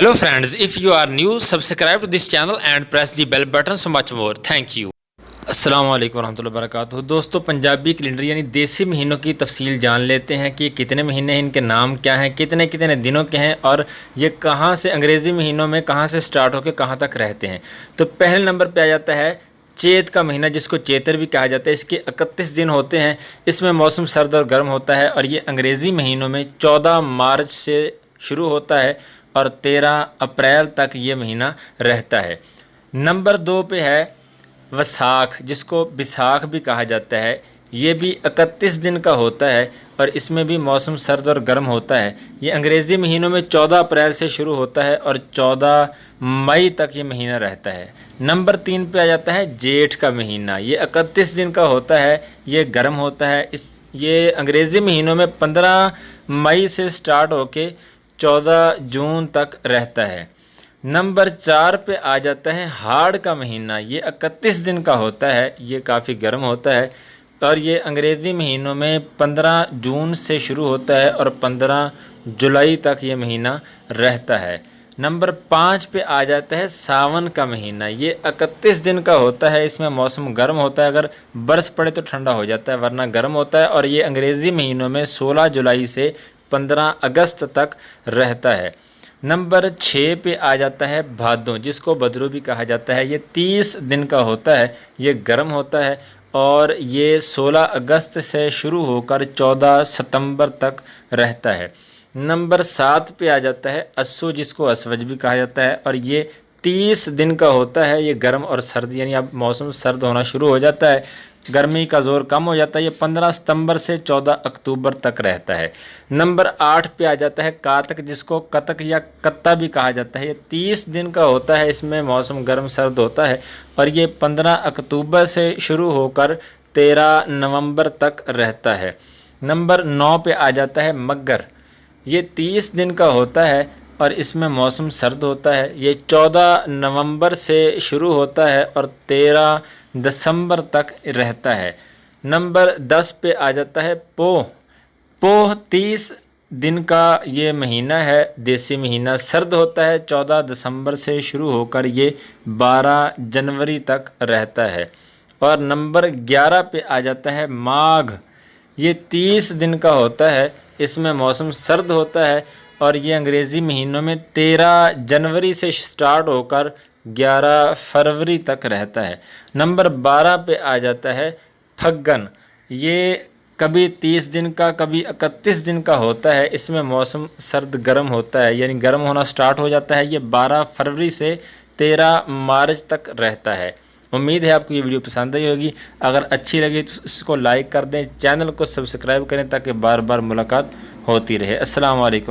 Hello friends, if you are new, subscribe to this channel and press the bell button so much more. Thank you. السلام علیکم ورحمۃ اللہ وبرکاتہ۔ دوستو، Punjabi calendar یعنی دیسی مہینوں کی تفصیل جان لیتے ہیں کہ کتنے مہینے ہیں، ان کے نام کیا ہیں، کتنے کتنے دنوں کے ہیں اور یہ کہاں سے انگریزی مہینوں میں کہاں سے سٹارٹ ہو کے کہاں تک رہتے ہیں۔ تو پہلے نمبر پہ آ جاتا ہے چیت کا مہینہ، جس کو چیتر بھی کہا جاتا ہے۔ اس کے 31 دن ہوتے ہیں۔ اس میں موسم سرد اور گرم ہوتا ہے اور یہ انگریزی مہینوں میں 14 مارچ سے شروع ہوتا ہے اور 13 اپریل تک یہ مہینہ رہتا ہے۔ نمبر 2 پہ ہے وساکھ، جس کو بیساکھ بھی کہا جاتا ہے۔ یہ بھی 31 دن کا ہوتا ہے اور اس میں بھی موسم سرد اور گرم ہوتا ہے۔ یہ انگریزی مہینوں میں 14 اپریل سے شروع ہوتا ہے اور 14 مئی تک یہ مہینہ رہتا ہے۔ نمبر 3 پہ آ جاتا ہے جیٹھ کا مہینہ۔ یہ 31 دن کا ہوتا ہے، یہ گرم ہوتا ہے۔ یہ انگریزی مہینوں میں 15 مئی سے سٹارٹ ہو کے 14 جون تک رہتا ہے۔ نمبر 4 پہ آ جاتا ہے ہاڑ کا مہینہ۔ یہ 31 دن کا ہوتا ہے، یہ کافی گرم ہوتا ہے اور یہ انگریزی مہینوں میں 15 جون سے شروع ہوتا ہے اور 15 جولائی تک یہ مہینہ رہتا ہے۔ نمبر 5 پہ آ جاتا ہے ساون کا مہینہ۔ یہ 31 دن کا ہوتا ہے۔ اس میں موسم گرم ہوتا ہے، اگر برس پڑے تو ٹھنڈا ہو جاتا ہے ورنہ گرم ہوتا ہے، اور یہ انگریزی مہینوں میں 16 جولائی سے 15 اگست تک رہتا ہے۔ نمبر 6 پہ آ جاتا ہے بھادوں، جس کو بھدرو بھی کہا جاتا ہے۔ یہ 30 دن کا ہوتا ہے، یہ گرم ہوتا ہے اور یہ 16 اگست سے شروع ہو کر 14 ستمبر تک رہتا ہے۔ نمبر 7 پہ آ جاتا ہے اسو، جس کو اسوج بھی کہا جاتا ہے اور یہ 30 دن کا ہوتا ہے۔ یہ گرم اور سرد، یعنی اب موسم سرد ہونا شروع ہو جاتا ہے، گرمی کا زور کم ہو جاتا ہے۔ یہ 15 ستمبر سے 14 اکتوبر تک رہتا ہے۔ نمبر 8 پہ آ جاتا ہے کاتک، جس کو کتک یا کتا بھی کہا جاتا ہے۔ یہ 30 دن کا ہوتا ہے۔ اس میں موسم گرم سرد ہوتا ہے اور یہ 15 اکتوبر سے شروع ہو کر 13 نومبر تک رہتا ہے۔ نمبر 9 پہ آ جاتا ہے مگر۔ یہ 30 دن کا ہوتا ہے اور اس میں موسم سرد ہوتا ہے۔ یہ 14 نومبر سے شروع ہوتا ہے اور 13 دسمبر تک رہتا ہے۔ نمبر 10 پہ آ جاتا ہے پوہ۔ پوہ 30 دن کا یہ مہینہ ہے، دیسی مہینہ، سرد ہوتا ہے۔ 14 دسمبر سے شروع ہو کر یہ 12 جنوری تک رہتا ہے۔ اور نمبر 11 پہ آ جاتا ہے ماگھ۔ یہ 30 دن کا ہوتا ہے۔ اس میں موسم سرد ہوتا ہے اور یہ انگریزی مہینوں میں 13 جنوری سے سٹارٹ ہو کر 11 فروری تک رہتا ہے۔ نمبر 12 پہ آ جاتا ہے پھگن۔ یہ کبھی 30 دن کا کبھی 31 دن کا ہوتا ہے۔ اس میں موسم سرد گرم ہوتا ہے، یعنی گرم ہونا سٹارٹ ہو جاتا ہے۔ یہ 12 فروری سے 13 مارچ تک رہتا ہے۔ امید ہے آپ کو یہ ویڈیو پسند آئی ہوگی۔ اگر اچھی لگی تو اس کو لائک کر دیں، چینل کو سبسکرائب کریں تاکہ بار بار ملاقات ہوتی رہے۔ السلام علیکم۔